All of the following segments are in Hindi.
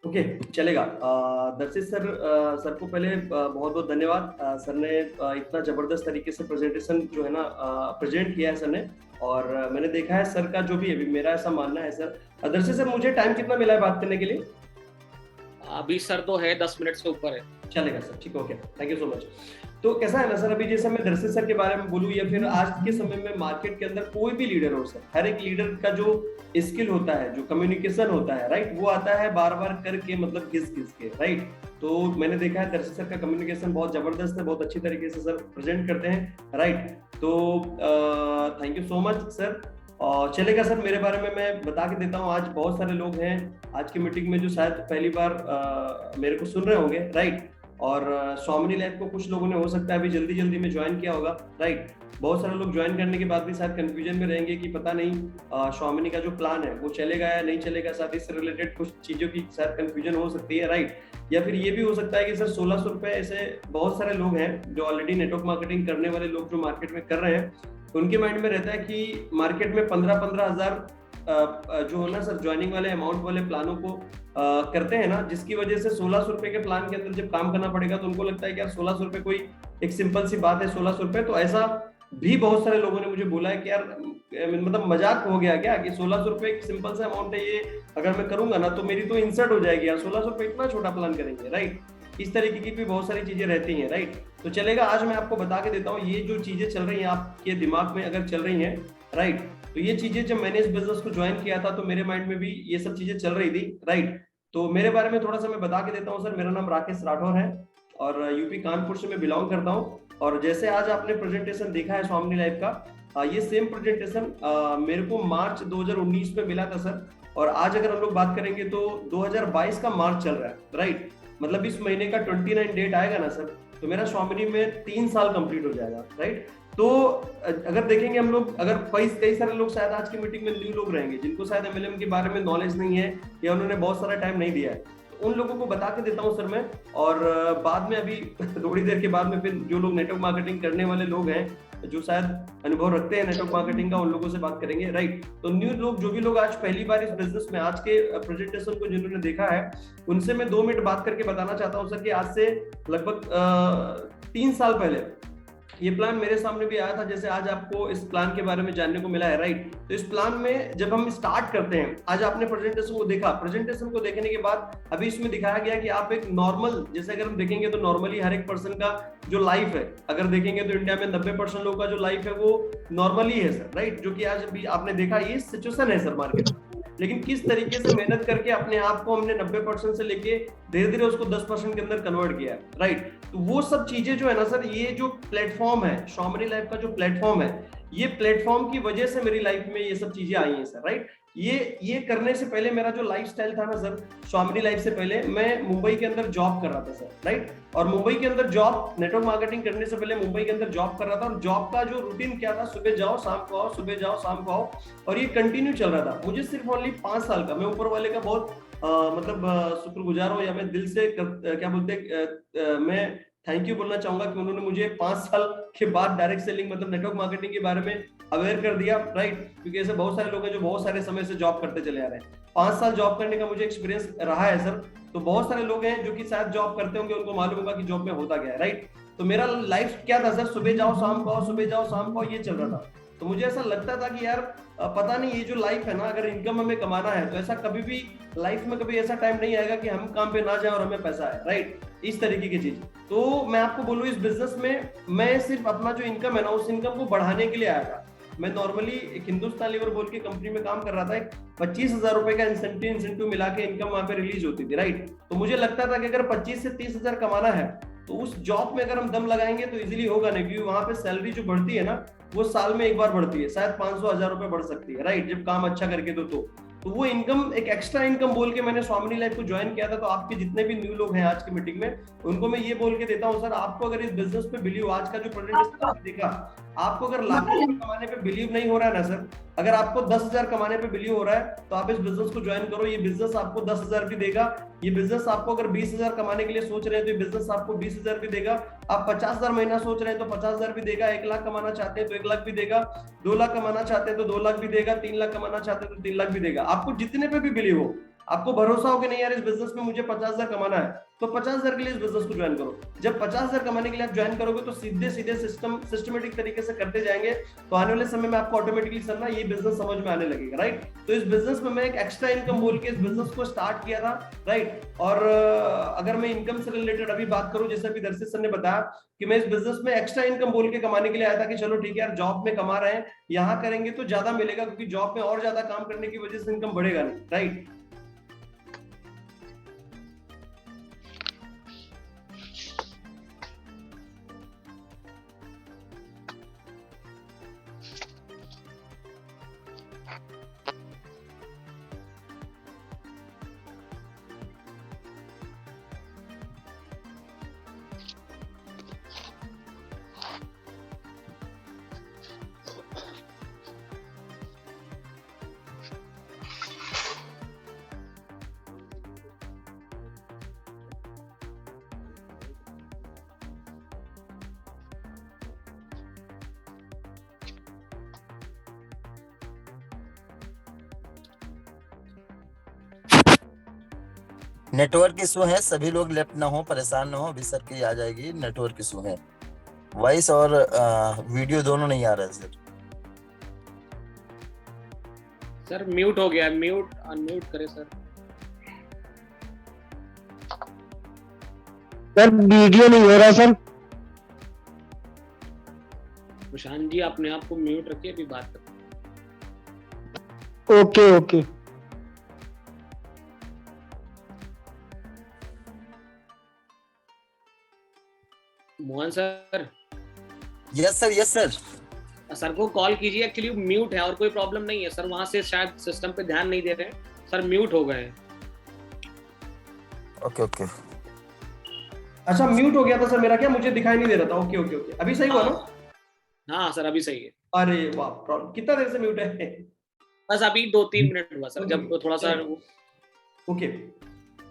ओके, चलेगा। दर्शित सर, सर को पहले बहुत बहुत धन्यवाद। सर ने इतना जबरदस्त तरीके से प्रेजेंटेशन जो है ना प्रेजेंट किया है सर ने। और मैंने देखा है सर का जो भी अभी मेरा ऐसा मानना है सर। दर्शित सर, मुझे टाइम कितना मिला है बात करने के लिए? अभी सर तो है 10 मिनट से ऊपर है। चलेगा सर, ठीक है, okay, thank you so much. तो कैसा है ना सर, अभी जैसे मैं दर्शित सर के बारे में बोलूं या फिर आज के समय में मार्केट के अंदर कोई भी लीडर हो सर, हर एक लीडर का जो स्किल होता है, जो कम्युनिकेशन होता है, राइट, वो आता है बार बार करके, मतलब घिस घिस के, राइट। तो मैंने देखा है दर्शित सर का कम्युनिकेशन बहुत जबरदस्त है, बहुत अच्छी तरीके से सर प्रेजेंट करते हैं, राइट। तो thank you so much sir. और चलेगा सर, मेरे बारे में मैं बता के देता हूँ। आज बहुत सारे लोग हैं आज की मीटिंग में जो शायद पहली बार मेरे को सुन रहे होंगे, राइट। और स्वामिनी लैब को कुछ लोगों ने हो सकता है अभी जल्दी जल्दी में ज्वाइन किया होगा, राइट। बहुत सारे लोग ज्वाइन करने के बाद भी शायद कंफ्यूजन में रहेंगे कि पता नहीं स्वामिनी का जो प्लान है वो चलेगा या नहीं चलेगा, साथ इससे रिलेटेड कुछ चीजों की शायद कंफ्यूजन हो सकती है, राइट। या फिर ये भी हो सकता है कि सर 1600 रुपए, ऐसे बहुत सारे लोग हैं जो ऑलरेडी नेटवर्क मार्केटिंग करने वाले लोग जो मार्केट में कर रहे हैं, उनके माइंड में रहता है कि मार्केट में 15-15 हजार जो है ना सर ज्वाइनिंग वाले अमाउंट वाले प्लानों को करते हैं ना, जिसकी वजह से 1600 रुपए के प्लान के अंदर जब काम करना पड़ेगा तो उनको लगता है कि यार 1600 रुपए कोई एक सिंपल सी बात है, 1600 रुपए। तो ऐसा भी बहुत सारे लोगों ने मुझे बोला है कि यार मतलब मजाक हो गया क्या, कि 1600 रुपए एक सिंपल सा अमाउंट है, ये अगर मैं करूंगा ना तो मेरी तो इंसर्ट हो जाएगी यार, 1600 रुपए इतना छोटा प्लान करेंगे, राइट। इस तरीके की भी बहुत सारी चीजें रहती हैं, राइट। तो चलेगा, आज मैं आपको बता के देता हूँ ये जो चीजें चल रही हैं आपके दिमाग में अगर चल रही हैं, राइट। तो ये चीजें जब मैंने इस बिजनेस को ज्वाइन किया था तो मेरे माइंड में भी ये सब चीजें चल रही थी, राइट। तो मेरे बारे में थोड़ा सा मैं बता के देता हूँ सर। मेरा नाम राकेश राठौर है और यूपी कानपुर से मैं बिलोंग करता हूँ। और जैसे आज आपने प्रेजेंटेशन देखा है स्वामिनी लाइफ का, ये सेम प्रेजेंटेशन मेरे को मार्च 2019 में मिला था सर। और आज अगर हम लोग बात करेंगे तो 2022 का मार्च चल रहा है, राइट। मतलब इस महीने का 29 डेट आएगा ना सर, तो मेरा स्वामिनी में 3 साल कंप्लीट हो जाएगा, राइट। तो अगर देखेंगे हम लोग, अगर कई सारे लोग शायद आज की मीटिंग में न्यू लोग रहेंगे जिनको शायद एमएलएम के बारे में नॉलेज नहीं है या उन्होंने बहुत सारा टाइम नहीं दिया है, तो उन लोगों को बता के देता हूँ सर मैं। और बाद में अभी थोड़ी देर के बाद में फिर जो लोग नेटवर्क मार्केटिंग करने वाले लोग हैं, जो शायद अनुभव रखते हैं नेटवर्क मार्केटिंग का, उन लोगों से बात करेंगे, राइट। तो न्यू लोग, जो भी लोग आज पहली बार इस बिजनेस में, आज के प्रेजेंटेशन को जिन्होंने देखा है, उनसे मैं 2 मिनट बात करके बताना चाहता हूँ सर कि आज से लगभग 3 साल पहले ये प्लान मेरे सामने भी आया था, जैसे आज आपको इस प्लान के बारे में जानने को मिला है, राइट। तो इस प्लान में जब हम स्टार्ट करते हैं, आज आपने प्रेजेंटेशन को देखा, प्रेजेंटेशन को देखने के बाद अभी इसमें दिखाया गया कि आप एक नॉर्मल, जैसे अगर हम देखेंगे तो नॉर्मली हर एक पर्सन का जो लाइफ है, अगर देखेंगे तो इंडिया में 90% लोगों का जो लाइफ है वो नॉर्मली है सर, राइट। जो कि आज भी आपने देखा ये सिचुएशन है सर मार्केट में। लेकिन किस तरीके से मेहनत करके अपने आप को हमने 90% से लेके धीरे धीरे उसको 10% के अंदर कन्वर्ट किया है, राइट। तो वो सब चीजें जो है ना सर, ये जो प्लेटफॉर्म है, स्वामिनी लाइफ का जो प्लेटफॉर्म है, ये प्लेटफॉर्म की वजह से मेरी लाइफ में ये सब चीजें आई हैं सर, राइट। ये करने से पहले मेरा जो लाइफस्टाइल था ना सर, स्वामिनी लाइफ से पहले मैं मुंबई के अंदर जॉब कर रहा था सर, राइट। और मुंबई के अंदर जॉब, नेटवर्क मार्केटिंग करने से पहले मुंबई के अंदर जॉब कर रहा था। और जॉब का जो रूटीन क्या था, सुबह जाओ शाम को आओ, सुबह जाओ शाम को आओ, और ये कंटिन्यू चल रहा था। मुझे सिर्फ ओनली 5 साल का, मैं ऊपर वाले का बहुत मतलब शुक्रगुजार हूँ, या मैं दिल से क्या बोलते मैं थैंक यू बोलना चाहूंगा कि उन्होंने मुझे 5 साल के बाद डायरेक्ट सेलिंग मतलब नेटवर्क मार्केटिंग के बारे में अवेयर कर दिया, राइट। क्योंकि ऐसे बहुत सारे लोग हैं जो बहुत सारे समय से जॉब करते चले आ रहे हैं। 5 साल जॉब करने का मुझे एक्सपीरियंस रहा है सर। तो बहुत सारे लोग हैं जो कि शायद जॉब करते होंगे, उनको मालूम होगा कि जॉब में होता क्या है, राइट। तो मेरा लाइफ क्या था सर, सुबह जाओ शाम को आओ, सुबह जाओ शाम को आओ, ये चल रहा था। तो मुझे ऐसा लगता था कि यार पता नहीं, ये जो लाइफ है ना, अगर इनकम हमें कमाना है तो ऐसा कभी भी लाइफ में कभी ऐसा टाइम नहीं आएगा कि हम काम पे ना जाए और हमें पैसा है, राइट। इस तरीके की चीज। तो मैं आपको बोलूं, इस बिजनेस में मैं सिर्फ अपना जो इनकम है ना, उस इनकम को बढ़ाने के लिए आया था। मैं नॉर्मली एक हिंदुस्तान लीवर बोल के कंपनी में काम कर रहा था। एक 25,000 रुपए का इंसेंटिव मिला के इनकम वहां पे रिलीज होती थी, राइट। तो मुझे लगता था कि अगर 25 से 30,000 कमाना है तो उस जॉब में अगर हम दम लगाएंगे तो इजीली होगा नहीं, क्योंकि वहां पे सैलरी जो बढ़ती है ना, वो साल में एक बार बढ़ती है, शायद 500-1000 रुपए बढ़ सकती है, राइट, जब काम अच्छा करके तो वो इनकम एक एक्स्ट्रा इनकम बोल के मैंने स्वामिनी लाइफ को ज्वाइन किया था। तो आपके जितने भी न्यू लोग हैं आज की मीटिंग में, उनको मैं ये बोल के देता हूँ सर, आपको अगर इस बिजनेस पे बिलीव, आज का जो प्रेजेंटेशन आपने देखा, आपको अगर लाखों कमाने पे बिलीव नहीं हो रहा है ना सर, अगर आपको 10,000 कमाने पे बिलीव हो रहा है तो आप इस बिजनेस को ज्वाइन करो। ये बिजनेस आपको 10,000 भी देगा। ये बिजनेस आपको अगर 20,000 कमाने के लिए सोच रहे हैं तो ये बिजनेस आपको 20,000 भी देगा। आप 50,000 महीना सोच रहे हैं तो 50,000 भी देगा। 1 लाख कमाना चाहते हैं तो 1 लाख भी देगा। 2 लाख कमाना चाहते हैं तो 2 लाख भी देगा। 3 लाख कमाना चाहते हैं तो 3 लाख भी देगा। आपको जितने पे भी बिलीव हो, आपको भरोसा हो कि नहीं यार इस बिजनेस में मुझे 50,000 कमाना है, तो 50,000 के लिए इस बिजनेस को ज्वाइन करो। जब 50,000 कमाने के लिए आप ज्वाइन करोगे तो सीधे सीधे सिस्टमेटिक तरीके से करते जाएंगे, तो आने वाले समय में आपको ऑटोमेटिकली सर ना ये बिजनेस समझ में आने लगेगा, राइट। तो इस बिजनेस में मैं एक एक्स्ट्रा इनकम बोल के इस बिजनेस को स्टार्ट किया था, राइट। और अगर मैं इनकम से रिलेटेड अभी बात करूं, जैसे अभी दर्शित सर ने बताया कि मैं इस बिजनेस में एक्स्ट्रा इनकम बोल के कमाने के लिए आया था कि चलो ठीक है यार, जॉब में कमा रहे हैं, यहाँ करेंगे तो ज्यादा मिलेगा, क्योंकि जॉब में और ज्यादा काम करने की वजह से इनकम बढ़ेगा नहीं, राइट। नेटवर्क इशू है, सभी लोग लेफ्ट ना हो, परेशान ना हो, अभी सर की आ जाएगी। नेटवर्क इशू है, वॉइस और वीडियो दोनों नहीं आ रहा है सर। सर म्यूट हो गया, म्यूट अनम्यूट करे सर। सर वीडियो नहीं हो रहा सर। प्रशांत जी अपने आप को म्यूट रखिए, अभी बात करें। Okay okay. Mohan sir. Yes sir, yes sir. Sir को कॉल कीजिए, एक्चुअली म्यूट है और कोई प्रॉब्लम नहीं है सर, वहां से शायद सिस्टम पे ध्यान नहीं दे रहे हैं सर, म्यूट हो गए। Okay okay. अच्छा म्यूट हो गया था सर मेरा, क्या मुझे दिखाई नहीं दे रहा था। ओके ओके ओके, अभी सही हुआ ना? हाँ सर अभी सही है। अरे वाह, कितना देर से म्यूट है? बस अभी 2-3 मिनट हुआ सर, जब थोड़ा सा। ओके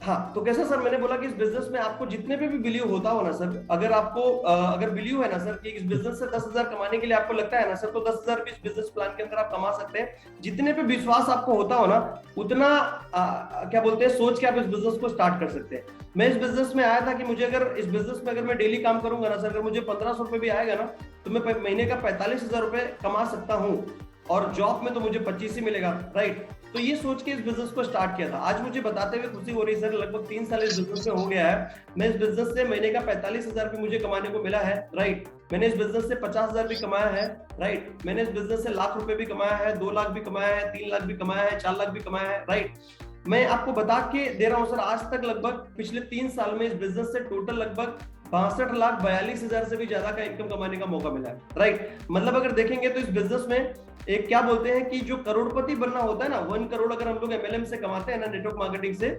हाँ, तो कैसा सर, मैंने बोला कि इस बिजनेस में आपको जितने पे भी बिलीव होता हो ना सर, अगर आपको अगर बिलीव है ना सर कि इस बिजनेस से 10,000 कमाने के लिए आपको लगता है ना सर, तो 10,000 भी इस बिजनेस प्लान के अंदर आप कमा सकते हैं। जितने पे विश्वास आपको होता हो ना, उतना क्या बोलते हैं, सोच के आप इस बिजनेस को स्टार्ट कर सकते हैं। मैं इस बिजनेस में आया था कि मुझे अगर इस बिजनेस में अगर मैं डेली काम करूंगा ना सर, अगर मुझे 1,500 रुपए भी आएगा ना, तो मैं महीने का 45,000 रुपए कमा सकता हूँ, और जॉब में तो मुझे 25 ही मिलेगा, राइट। तो ये सोच के इस बिजनेस को स्टार्ट किया था। आज मुझे बताते हुए खुशी हो रही है सर, लगभग 3 साल इस बिजनेस में हो गया है। मैं इस बिजनेस से महीने का 45,000 भी मुझे कमाने को मिला है, राइट। मैंने इस बिजनेस से 50,000 भी कमाया है, राइट। मैंने इस बिजनेस से लाख रुपए भी कमाया है, 2 लाख भी कमाया है, 3 लाख भी कमाया है, 4 लाख भी कमाया है, राइट। मैं आपको बता के दे रहा हूँ सर, आज तक लगभग पिछले 3 साल में इस बिजनेस से टोटल लगभग 62,42,000 से भी ज्यादा का इनकम कमाने का मौका मिला है, राइट। मतलब अगर देखेंगे तो इस बिजनेस में एक क्या बोलते हैं कि जो करोड़पति बनना होता है ना, 1 करोड़ अगर हम लोग MLM से कमाते हैं ना, नेटवर्क मार्केटिंग से,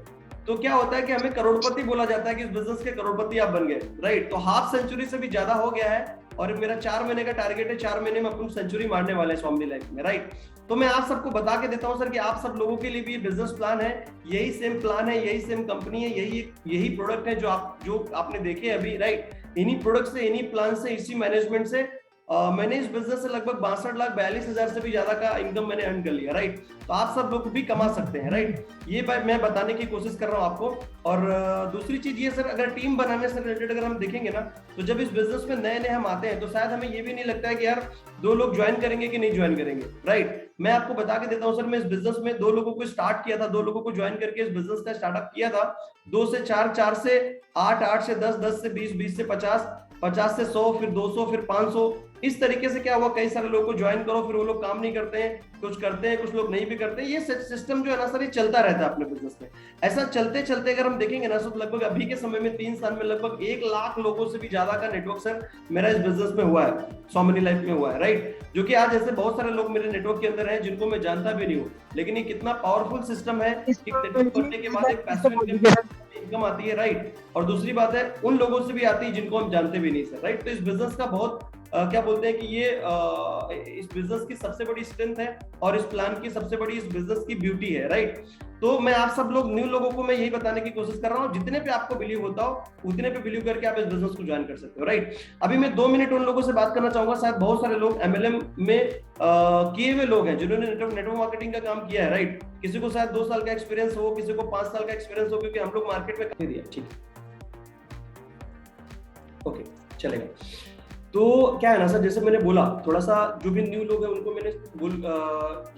तो क्या होता है कि हमें करोड़पति बोला जाता है कि इस बिजनेस के करोड़पति आप बन गए, राइट। तो हाफ सेंचुरी से भी ज्यादा हो गया है, और मेरा 4 महीने का टारगेट है, 4 महीने में अपन सेंचुरी मारने वाले हैं स्वामी लाइफ में, राइट। तो मैं आप सबको बता के देता हूं सर कि आप सब लोगों के लिए भी ये बिजनेस प्लान है, यही सेम प्लान है, यही सेम कंपनी है, यही प्रोडक्ट है जो आपने देखे अभी, राइट। इन्हीं प्रोडक्ट से, इन्हीं प्लान से, इसी मैनेजमेंट से मैंने इस बिजनेस से लगभग 62,42,000 से भी ज्यादा का इनकम मैंने अर्न कर लिया, राइट। तो आप सब लोग भी कमा सकते हैं, राइट। ये मैं बताने की कोशिश कर रहा हूँ आपको। और दूसरी चीज ये सर, अगर टीम बनाने से रिलेटेड अगर हम देखेंगे ना, तो जब इस बिजनेस में नए नए हम आते हैं, तो शायद हमें ये भी नहीं लगता है कि यार 2 लोग ज्वाइन करेंगे कि नहीं ज्वाइन करेंगे, राइट। मैं आपको बता के देता हूँ सर, मैं इस बिजनेस में 2 लोगों को स्टार्ट किया था, 2 लोगों को ज्वाइन करके इस बिजनेस का स्टार्टअप किया था। 2 से 4, 4 से 8, 8 से 10, 10 से 20, 20 से 50, 50 से 100, फिर 200, फिर 500। इस तरीके से क्या हुआ, कई सारे लोगों को ज्वाइन करो, फिर वो लोग काम नहीं करते हैं, कुछ करते हैं, कुछ लोग नहीं भी करते हैं। ये सिस्टम जो है ना सर, ये चलता रहता है अपने बिजनेस में। ऐसा चलते चलते अगर हम देखेंगे ना, तो लगभग अभी के समय में 3 साल में लगभग 1 लाख लोगों से भी ज्यादा का नेटवर्क सर मेरा इस बिजनेस में हुआ है, स्वामिनी लाइफ में हुआ है, राइट। जो कि आज ऐसे बहुत सारे लोग मेरे नेटवर्क के अंदर हैं जिनको मैं जानता भी नहीं हूँ, लेकिन ये कितना पावरफुल सिस्टम है कि नेटवर्क करने के बाद एक पैसिव इनकम आती है, राइट। और दूसरी बात है, उन लोगों से भी आती है जिनको हम जानते भी नहीं सर, राइट। तो इस बिजनेस का बहुत क्या बोलते हैं कि ये इस बिजनेस की सबसे बड़ी स्ट्रेंथ है, और इस प्लान की सबसे बड़ी इस बिजनेस की ब्यूटी है, राइट। तो मैं आप सब लोग न्यू लोगों को मैं यही बताने की कोशिश कर रहा हूँ, जितने पे आपको बिलीव होता हो उतने पे बिलीव करके आप इस बिजनेस को ज्वाइन कर सकते हो, राइट। अभी मैं 2 मिनट उन लोगों से बात करना चाहूंगा, शायद बहुत सारे लोग MLM में किए हुए लोग हैं जिन्होंने नेटवर्क मार्केटिंग का काम किया है, राइट। किसी को शायद 2 साल का एक्सपीरियंस हो, किसी को 5 साल का एक्सपीरियंस हो, क्योंकि हम लोग मार्केट में कर दिया, ठीक ओके चलेगा। तो क्या है ना सर, जैसे मैंने बोला थोड़ा सा जो भी न्यू लोग हैं उनको मैंने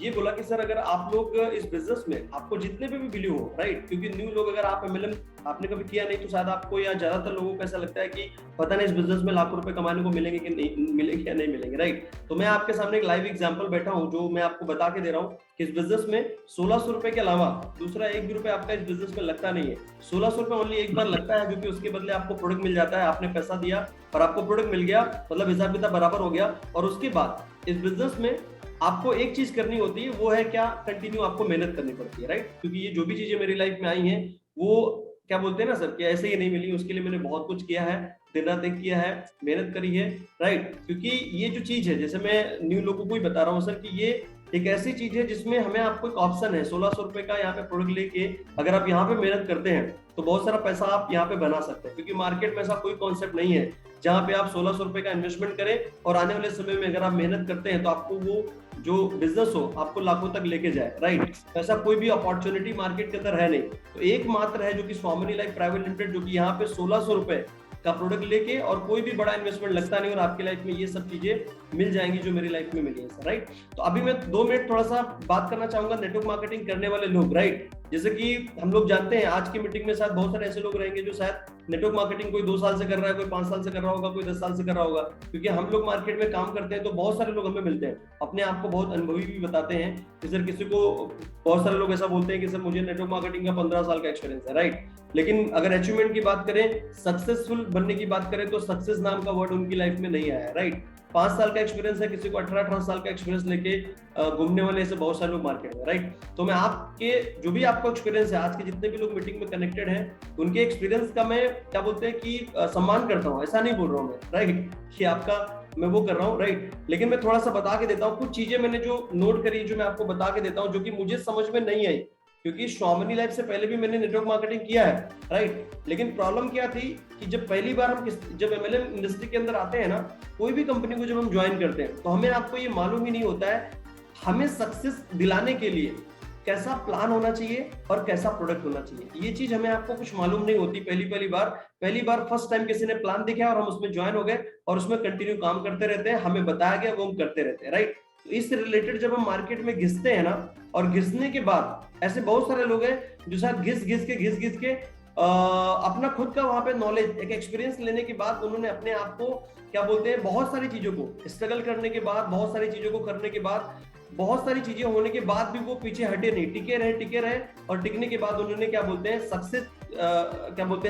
ये बोला कि सर अगर आप लोग इस बिजनेस में आपको जितने पे भी बिलीव हो, राइट, क्योंकि न्यू लोग अगर आप MLM आपने कभी किया नहीं तो शायद आपको या ज्यादातर लोगों को ऐसा लगता है कि पता नहीं इस बिजनेस में लाखों रुपए कमाने को मिलेंगे कि नहीं मिलेंगे या नहीं मिलेंगे, राइट। तो मैं आपके सामने एक लाइव एग्जांपल बैठा हूं जो मैं आपको बता के दे रहा हूं कि इस बिजनेस में 1600 रुपए के अलावा दूसरा एक भी रुपए आपका इस बिजनेस में लगता नहीं है। 1600 रुपए ओनली एक बार लगता है, जो कि उसके बदले आपको प्रोडक्ट मिल जाता है। आपने पैसा दिया और आपको प्रोडक्ट मिल गया, मतलब हिसाब किताब बराबर हो गया। और उसके बाद इस बिजनेस में आपको एक चीज करनी होती है, वो है क्या, कंटिन्यू आपको मेहनत करनी पड़ती है, राइट। क्योंकि ये जो भी चीजें मेरी लाइफ में आई हैं वो क्या बोलते हैं ना सर कि ऐसे ही नहीं मिली, उसके लिए मैंने बहुत कुछ किया है, दिन रात एक किया है, मेहनत करी है, राइट। क्योंकि ये जो चीज है, जैसे मैं न्यू लोगों को ही बता रहा हूँ सर कि ये एक ऐसी चीज है जिसमें हमें आपको एक ऑप्शन है 1600 रुपए का यहाँ पे प्रोडक्ट लेके अगर आप यहाँ पे मेहनत करते हैं तो बहुत सारा पैसा आप यहाँ पे बना सकते हैं। क्योंकि मार्केट में ऐसा कोई कॉन्सेप्ट नहीं है जहाँ पे आप 1600 रुपए का इन्वेस्टमेंट करें और आने वाले समय में अगर आप मेहनत करते हैं तो आपको वो जो बिजनेस हो आपको लाखों तक लेके जाए, राइट। ऐसा कोई भी अपॉर्चुनिटी मार्केट के अंदर है नहीं। तो एकमात्र है जो कि स्वामिनी लाइफ प्राइवेट लिमिटेड, जो कि यहाँ पे 1600 रुपए का प्रोडक्ट लेके और कोई भी बड़ा इन्वेस्टमेंट लगता नहीं और आपकी लाइफ में ये सब चीजें मिल जाएंगी जो मेरी लाइफ में मिली है सर, राइट। तो अभी मैं 2 मिनट थोड़ा सा बात करना चाहूंगा नेटवर्क मार्केटिंग करने वाले लोग, राइट। जैसे कि हम लोग जानते हैं आज की मीटिंग में शायद बहुत सारे ऐसे लोग रहेंगे जो शायद नेटवर्क मार्केटिंग कोई 2 साल से कर रहा है, कोई 5 साल से कर रहा होगा, कोई 10 साल से कर रहा होगा। क्योंकि हम लोग मार्केट में काम करते हैं तो बहुत सारे लोग हमें मिलते हैं, अपने आप को बहुत अनुभवी भी बताते हैं कि सर किसी को बहुत सारे लोग ऐसा बोलते हैं कि सर मुझे नेटवर्क मार्केटिंग का 15 साल का एक्सपीरियंस है, राइट। लेकिन अगर अचीवमेंट की बात करें, सक्सेसफुल बनने की बात करें तो सक्सेस नाम का वर्ड उनकी लाइफ में नहीं आया है, राइट। 5 साल का एक्सपीरियंस है, किसी को 18 साल का एक्सपीरियंस लेके घूमने वाले ऐसे बहुत सारे लोग मार्केट में, राइट। तो मैं आपके जो भी आपका एक्सपीरियंस है, आज के जितने भी लोग मीटिंग में कनेक्टेड हैं उनके एक्सपीरियंस का मैं क्या बोलते हैं कि सम्मान करता हूँ, ऐसा नहीं बोल रहा हूँ मैं, राइट, कि आपका मैं वो कर रहा हूँ, राइट। लेकिन मैं थोड़ा सा बता के देता हूँ कुछ चीजें मैंने जो नोट करी, जो मैं आपको बता के देता हूँ, जो कि मुझे समझ में नहीं आई। क्योंकि स्वामिनी लाइफ से पहले भी मैंने नेटवर्क मार्केटिंग किया है, राइट। लेकिन प्रॉब्लम क्या थी कि जब पहली बार हम जब MLM इंडस्ट्री के अंदर आते हैं ना, कोई भी कंपनी को जब हम ज्वाइन करते हैं तो हमें आपको ये मालूम ही नहीं होता है हमें सक्सेस दिलाने के लिए कैसा प्लान होना चाहिए और कैसा प्रोडक्ट होना चाहिए। ये चीज हमें आपको कुछ मालूम नहीं होती। पहली बार फर्स्ट टाइम किसी ने प्लान देखा और हम उसमें ज्वाइन हो गए और उसमें कंटिन्यू काम करते रहते हैं, हमें बताया गया वो हम करते रहते हैं, राइट। तो इस रिलेटेड जब हम मार्केट में घिसते हैं ना, और घिसने के बाद ऐसे बहुत सारे लोग हैं जो शायद घिस के अपना खुद का वहां पे नॉलेज एक एक्सपीरियंस लेने के बाद उन्होंने अपने आप को क्या बोलते हैं, बहुत सारी चीजों को स्ट्रगल करने के बाद, बहुत सारी चीजों को करने के बाद, बहुत सारी चीजें होने के बाद भी वो पीछे हटे नहीं, टिके रहे और टिकने के बाद उन्होंने क्या बोलते हैं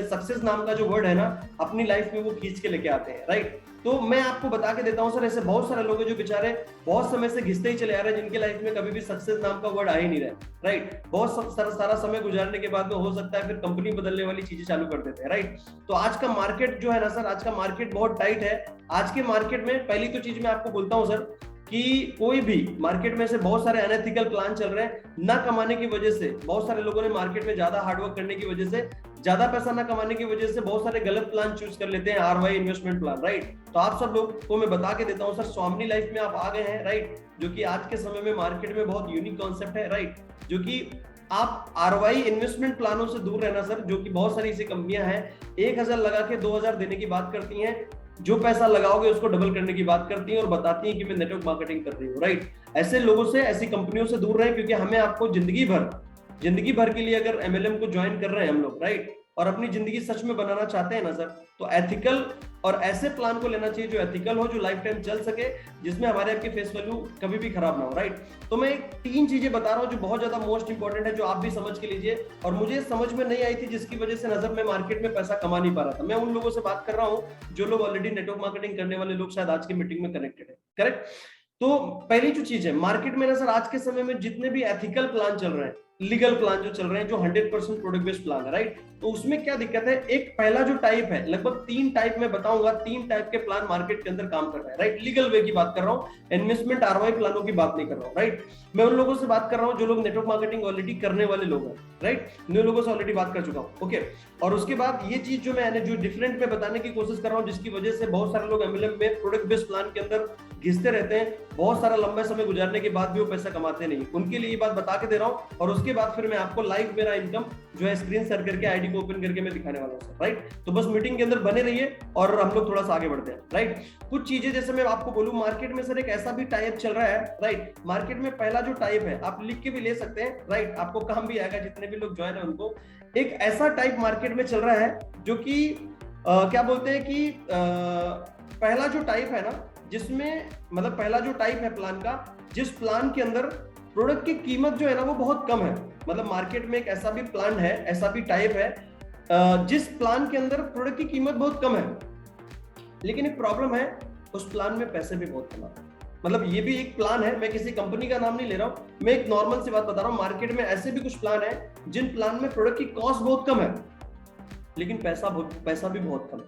सक्सेस नाम का जो वर्ड है ना अपनी लाइफ में वो खींच के लेके आते हैं, राइट। तो मैं आपको बता के देता हूं सर, ऐसे बहुत सारे लोग हैं जो बेचारे बहुत समय से घिसते ही चले आ रहे हैं, जिनके लाइफ में कभी भी सक्सेस नाम का वर्ड आ ही नहीं रहा, राइट। बहुत सारा समय गुजारने के बाद में हो सकता है फिर कंपनी बदलने वाली चीजें चालू कर देते हैं, राइट। तो आज का मार्केट जो है ना सर, आज का मार्केट बहुत टाइट है। आज के मार्केट में पहली तो चीज मैं आपको बोलता हूँ सर कि कोई भी मार्केट में से बहुत सारे अनएथिकल प्लान चल रहे हैं ना कमाने की वजह से। बहुत सारे लोगों ने मार्केट में ज्यादा हार्डवर्क करने की वजह से, ज्यादा पैसा ना कमाने की वजह से बहुत सारे गलत प्लान चूज कर लेते हैं, ROI इन्वेस्टमेंट प्लान, राइट। तो आप सब लोग को मैं बता के देता हूं सर, स्वामिनी लाइफ में आप आ गए हैं, राइट, जो कि आज के समय में मार्केट में बहुत यूनिक कॉन्सेप्ट है, राइट। जो कि आप ROI इन्वेस्टमेंट प्लानों से दूर रहना सर, जो कि बहुत सारी ऐसी कंपनियां हैं 1000 लगा के 2000 देने की बात करती हैं, जो पैसा लगाओगे उसको डबल करने की बात करती हैं और बताती हैं कि मैं नेटवर्क मार्केटिंग कर रही हूँ, राइट। ऐसे लोगों से, ऐसी कंपनियों से दूर रहें, क्योंकि हमें आपको जिंदगी भर के लिए अगर MLM को ज्वाइन कर रहे हैं हम लोग, राइट, और अपनी जिंदगी सच में बनाना चाहते हैं ना सर, तो एथिकल और ऐसे प्लान को लेना चाहिए जो एथिकल हो, जो लाइफ टाइम चल सके, जिसमें हमारे आपकी फेस वैल्यू कभी भी खराब ना हो, राइट। तो मैं 3 चीजें बता रहा हूँ जो बहुत ज्यादा मोस्ट इंपॉर्टेंट है, जो आप भी समझ के लीजिए। और मुझे समझ में नहीं आई थी, जिसकी वजह से नजर में मार्केट में पैसा कमा नहीं पा रहा था। मैं उन लोगों से बात कर रहा हूँ जो लोग ऑलरेडी नेटवर्क मार्केटिंग करने वाले लोग शायद आज की मीटिंग में कनेक्टेड है, करेक्ट। तो पहली जो चीज है मार्केट में ना सर, आज के समय में जितने भी एथिकल प्लान चल रहे हैं लीगल प्लान जो चल रहे हैं, जो 100% प्रोडक्ट बेस्ड प्लान है, राइट। तो उसमें क्या दिक्कत है, एक पहला जो टाइप है, लगभग 3 टाइप में बताऊंगा, 3 टाइप के प्लान मार्केट के अंदर काम कर रहे हैं, राइट। लीगल वे की बात कर रहा हूँ, इन्वेस्टमेंट आरओआई प्लानों की बात नहीं कर रहा हूँ, राइट। मैं उन लोगों से बात कर रहा हूँ जो लोग नेटवर्क मार्केटिंग ऑलरेडी करने वाले लोग हैं, राइट। उन लोगों से ऑलरेडी बात कर चुका हूँ, ओके। और उसके बाद ये चीज जो मैंने जो डिफरेंट में बताने की कोशिश कर रहा हूँ, जिसकी वजह से बहुत सारे लोग एमएलएम में प्रोडक्ट बेस्ड प्लान के अंदर घिसते रहते हैं, बहुत सारा लंबा समय गुजारने के बाद भी वो पैसा कमाते नहीं, उनके लिए ये बात बता के दे रहा हूँ। और उसके बाद फिर मैं आपको लाइव मेरा इनकम जो है स्क्रीन शेयर करके आईडी को ओपन करके मैं दिखाने वाला हूँ, राइट। तो बस मीटिंग के अंदर बने रहिए और हम लोग थोड़ा सा आगे बढ़ते हैं, राइट। कुछ चीजें जैसे मैं आपको बोलूं, मार्केट में सर एक ऐसा भी टाइप चल रहा है, राइट। मार्केट में पहला जो टाइप है, आप लिख के भी ले सकते हैं, राइट, आपको काम भी आएगा, जितने भी लोग ज्वाइन है उनको। एक ऐसा टाइप मार्केट में चल रहा है जो कि क्या बोलते हैं कि पहला जो टाइप है ना, जिसमें मतलब पहला जो टाइप है प्लान का, जिस प्लान के अंदर प्रोडक्ट की कीमत जो है ना वो बहुत कम है। मतलब मार्केट में एक ऐसा भी प्लान है, ऐसा भी टाइप है जिस प्लान के अंदर प्रोडक्ट की कीमत बहुत कम है, लेकिन एक प्रॉब्लम है, उस प्लान में पैसे भी बहुत कम आते हैं। मतलब ये भी एक प्लान है, मैं किसी कंपनी का नाम नहीं ले रहा हूं, मैं एक नॉर्मल सी बात बता रहा हूं। मार्केट में ऐसे भी कुछ प्लान है जिन प्लान में प्रोडक्ट की कॉस्ट बहुत कम है, लेकिन पैसा भी बहुत कम है,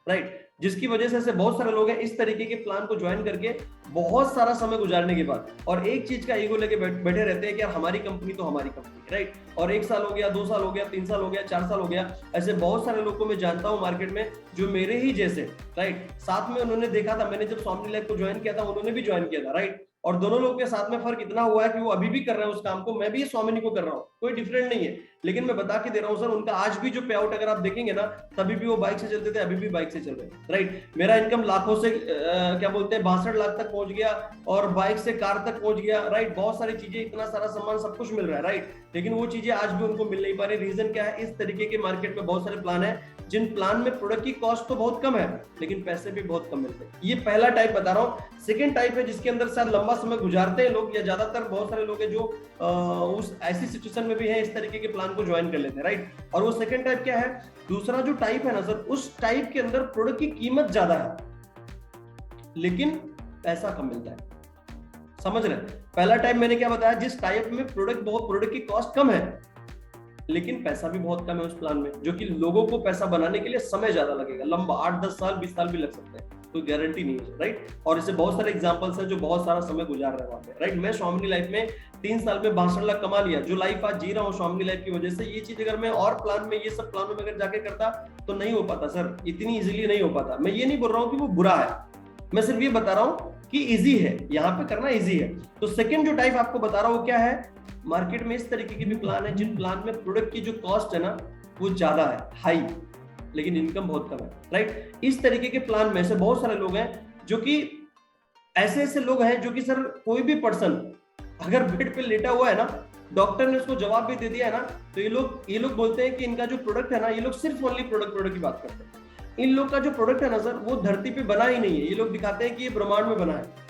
राइट। जिसकी वजह से ऐसे बहुत सारे लोग हैं इस तरीके के प्लान को ज्वाइन करके बहुत सारा समय गुजारने के बाद और एक चीज का ईगो लेके बैठे रहते हैं कि यार हमारी कंपनी तो हमारी कंपनी, राइट। और 1 साल हो गया, 2 साल हो गया, 3 साल हो गया, 4 साल हो गया, ऐसे बहुत सारे लोग को मैं जानता हूं मार्केट में जो मेरे ही जैसे, राइट। साथ में उन्होंने देखा था, मैंने जब स्वामी लाइफ को ज्वाइन किया था, उन्होंने भी ज्वाइन किया था, राइट। और दोनों लोग के साथ में फर्क इतना हुआ है कि वो अभी भी कर रहे हैं उस काम को, मैं भी स्वामिनी को कर रहा हूँ, कोई डिफरेंट नहीं है। लेकिन मैं बता के दे रहा हूँ सर, उनका आज भी जो पे आउट अगर आप देखेंगे ना, तभी भी वो बाइक से चलते थे, अभी भी बाइक से चल रहे हैं, राइट। मेरा इनकम लाखों से क्या बोलते हैं 62 लाख तक पहुंच गया और बाइक से कार तक पहुंच गया, राइट। बहुत सारी चीजें, इतना सारा सामान, सब कुछ मिल रहा है, राइट। लेकिन वो चीजें आज भी उनको मिल नहीं पा रही। रीजन क्या है, इस तरीके के मार्केट में बहुत सारे प्लान है जिन प्लान में प्रोडक्ट की कॉस्ट तो बहुत कम है लेकिन पैसे भी बहुत कम मिलते हैं। ये पहला टाइप बता रहा हूँ। सेकंड टाइप है जिसके अंदर शायद लंबा समय गुजारते हैं लोग, या ज्यादातर बहुत सारे लोग हैं जो उस ऐसी सिचुएशन में भी है, इस तरीके के प्लान को ज्वाइन कर लेते हैं, राइट। और वो सेकंड टाइप क्या है, दूसरा जो टाइप है ना सर, उस टाइप के अंदर प्रोडक्ट की कीमत ज्यादा है लेकिन पैसा कम मिलता है। समझ रहे हैं? पहला टाइप मैंने क्या बताया, जिस टाइप में प्रोडक्ट की कॉस्ट कम है लेकिन पैसा भी बहुत कम है उस प्लान में, जो कि लोगों को पैसा बनाने के लिए समय ज्यादा लगेगा, लंबा 8-10 साल 20 साल भी लग सकते हैं, कोई गारंटी नहीं है, राइट। और इससे बहुत सारे एग्जांपल्स हैं जो बहुत सारा समय गुजार रहे हैं वहां पे, राइट। मैं स्वामिनी लाइफ में 3 साल में 62 लाख कमा लिया, जो लाइफ आज जी रहा हूँ स्वामिनी लाइफ की वजह से। ये चीज अगर मैं और प्लान में, ये सब प्लानों में अगर जाके करता तो नहीं हो पाता सर, इतनी इजीली नहीं हो पाता। मैं ये नहीं बोल रहा हूँ कि वो बुरा है, मैं सिर्फ ये बता रहा हूँ कि इजी है, यहाँ पे करना इजी है। तो सेकंड जो टाइप आपको बता रहा हूँ क्या है, मार्केट में इस तरीके के भी प्लान है जिन प्लान में प्रोडक्ट की जो कॉस्ट है ना वो ज्यादा है, हाई, लेकिन इनकम बहुत कम है, राइट। इस तरीके के प्लान में से बहुत सारे लोग हैं जो कि ऐसे लोग हैं जो कि सर कोई भी पर्सन अगर बेड पे लेटा हुआ है ना, डॉक्टर ने उसको जवाब भी दे दिया है ना, तो ये लोग बोलते हैं कि इनका जो प्रोडक्ट है ना, ये लोग सिर्फ ओनली प्रोडक्ट की बात करते हैं। इन लोग का जो प्रोडक्ट है ना सर, वो धरती पे बना ही नहीं है, ये लोग दिखाते हैं कि ये ब्रह्मांड में बना है।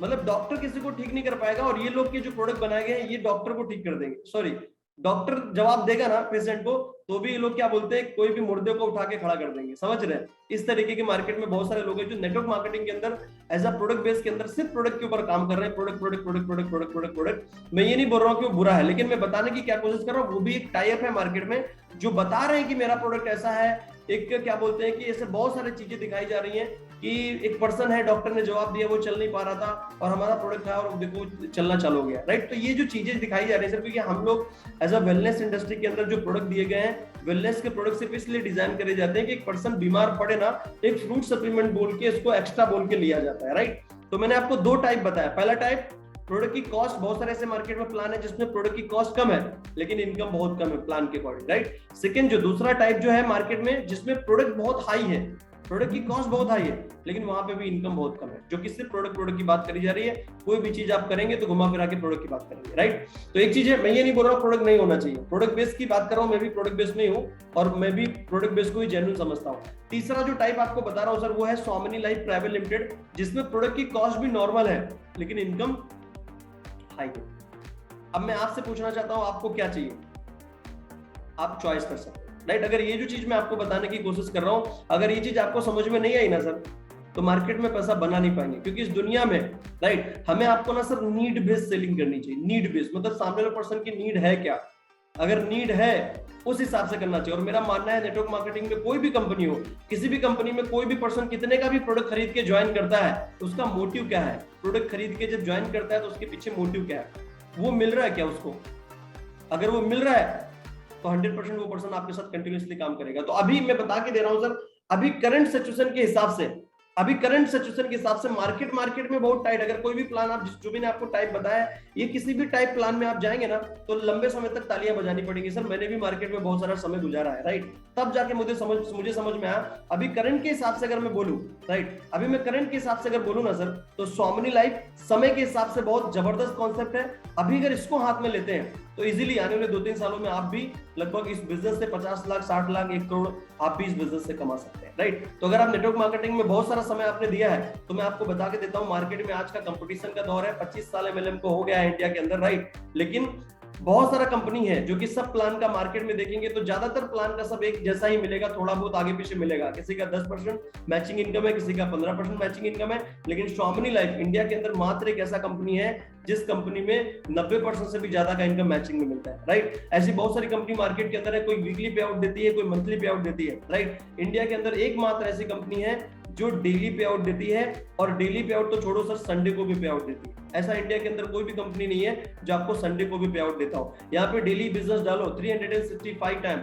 मतलब डॉक्टर किसी को ठीक नहीं कर पाएगा और ये लोग के जो प्रोडक्ट बनाए गए हैं ये डॉक्टर को ठीक कर देंगे। सॉरी, डॉक्टर जवाब देगा ना पेशेंट को, तो भी ये लोग क्या बोलते हैं, कोई भी मुर्दे को उठा के खड़ा कर देंगे। समझ रहे हैं? इस तरीके के मार्केट में बहुत सारे लोग हैं जो नेटवर्क मार्केटिंग के अंदर एज अ प्रोडक्ट बेस के अंदर सिर्फ प्रोडक्ट के ऊपर काम कर रहे हैं, प्रोडक्ट। मैं ये नहीं बोल रहा हूँ कि वो बुरा है, लेकिन मैं बताने की क्या कोशिश कर रहा हूँ, वो भी एक टाइप है मार्केट में जो बता रहे हैं कि मेरा प्रोडक्ट ऐसा है। एक क्या बोलते हैं कि ऐसे बहुत सारी चीजें दिखाई जा रही हैं कि एक पर्सन है, डॉक्टर ने जवाब दिया, वो चल नहीं पा रहा था और हमारा प्रोडक्ट था और देखो चलना चालू हो गया, राइट। तो ये जो चीजें दिखाई जा रही है सर, क्योंकि हम लोग एज अ वेलनेस इंडस्ट्री के अंदर जो प्रोडक्ट दिए गए हैं, वेलनेस के प्रोडक्ट सिर्फ इसलिए डिजाइन करे जाते हैं कि एक पर्सन बीमार पड़े ना, एक फ्रूट सप्लीमेंट बोल के इसको एक्स्ट्रा बोल के लिया जाता है, राइट। तो मैंने आपको 2 टाइप बताया। पहला टाइप, प्रोडक्ट की कॉस्ट, बहुत सारे ऐसे मार्केट में प्लान है जिसमें प्रोडक्ट की कॉस्ट कम है लेकिन इनकम बहुत कम है प्लान के अकॉर्डिंग, राइट। सेकंड जो दूसरा टाइप जो है मार्केट में, जिसमें प्रोडक्ट बहुत हाई है, प्रोडक्ट की कॉस्ट बहुत हाई है लेकिन वहां पे भी इनकम बहुत कम है, जो कि सिर्फ प्रोडक्ट की बात करी जा रही है। कोई भी चीज आप करेंगे तो घुमा फिरा के प्रोडक्ट की बात करेंगे, राइट। तो एक चीज है, मैं ये नहीं बोल रहा हूँ प्रोडक्ट नहीं होना चाहिए, प्रोडक्ट बेस की बात कर रहा हूँ, मैं भी प्रोडक्ट बेस में हूँ और मैं भी प्रोडक्ट बेस को ही जेन्युइन समझता हूँ। तीसरा जो टाइप आपको बता रहा हूँ सर, वो है स्वामिनी लाइफ प्राइवेट लिमिटेड, जिसमें प्रोडक्ट की कॉस्ट भी नॉर्मल है लेकिन इनकम हाई है। अब मैं आपसे पूछना चाहता हूं, आपको क्या चाहिए, आप चॉइस कर सकते हैं, राइट। अगर ये जो चीज मैं आपको बताने की कोशिश कर रहा हूं, अगर ये चीज आपको समझ में नहीं आई ना सर, तो मार्केट में पैसा बना नहीं पाएंगे। क्योंकि इस दुनिया में, राइट, हमें आपको ना सर नीड बेस्ड सेलिंग करनी चाहिए। नीड बेस्ड मतलब सामने वाले पर्सन की नीड है क्या, अगर नीड है उस हिसाब से करना चाहिए। और मेरा मानना है नेटवर्क मार्केटिंग में कोई भी कंपनी हो, किसी भी कंपनी में कोई भी पर्सन कितने का भी प्रोडक्ट खरीद के ज्वाइन करता है, उसका मोटिव क्या है, प्रोडक्ट खरीद के जब ज्वाइन करता है तो उसके पीछे मोटिव क्या है, वो मिल रहा है क्या उसको। अगर वो मिल रहा है तो 100% वो पर्सन आपके साथ कंटिन्यूअसली काम करेगा। तो अभी मैं बता के दे रहा हूं सर, अभी करंट सिचुएशन के हिसाब से, अभी करंट सिचुएशन के हिसाब से मार्केट में बहुत टाइट। अगर कोई भी प्लान आप जो भी ने आपको टाइप बताया, ये किसी भी टाइप प्लान में आप जाएंगे ना तो लंबे समय तक तालियां बजानी पड़ेगी। सर मैंने भी मार्केट में बहुत सारा समय गुजारा है, राइट, तब जाके मुझे समझ में आया। अभी करंट के हिसाब से अगर मैं बोलूं, राइट, अभी मैं करंट के हिसाब से अगर बोलूं ना सर, तो स्वामिनी लाइफ समय के हिसाब से बहुत जबरदस्त कॉन्सेप्ट है। अभी अगर इसको हाथ में लेते हैं तो इजीली आने वाले 2-3 सालों में आप भी लगभग इस बिजनेस से 50 लाख, 60 लाख, 1 करोड़ आप भी इस बिजनेस से कमा सकते हैं, राइट। तो अगर आप नेटवर्क मार्केटिंग में बहुत सारा समय आपने दिया है तो मैं आपको बता के देता हूं, मार्केट में आज का कंपटीशन का दौर है। 25 साल एमएलएम को हो गया है इंडिया के अंदर, राइट, लेकिन बहुत सारा कंपनी है जो कि सब प्लान का मार्केट में देखेंगे तो ज्यादातर प्लान का सब एक जैसा ही मिलेगा, थोड़ा बहुत आगे पीछे मिलेगा। किसी का 10% मैचिंग इनकम है, किसी का 15% मैचिंग इनकम है। लेकिन स्वामिनी लाइफ इंडिया के अंदर मात्र एक ऐसा कंपनी है जिस कंपनी में 90% से भी ज्यादा का इनकम मैचिंग में मिलता है, राइट। ऐसी बहुत सारी कंपनी मार्केट के अंदर है, कोई वीकली पे आउट देती है, कोई मंथली पे आउट देती है, राइट। इंडिया के अंदर एकमात्र ऐसी कंपनी है जो डेली पे आउट देती है, और डेली पे आउट तो छोड़ो सर, संडे को भी पे आउट देती है। ऐसा इंडिया के अंदर कोई भी कंपनी नहीं है जो आपको संडे को भी पे आउट देता हो। यहाँ पे डेली बिजनेस डालो 365 टाइम,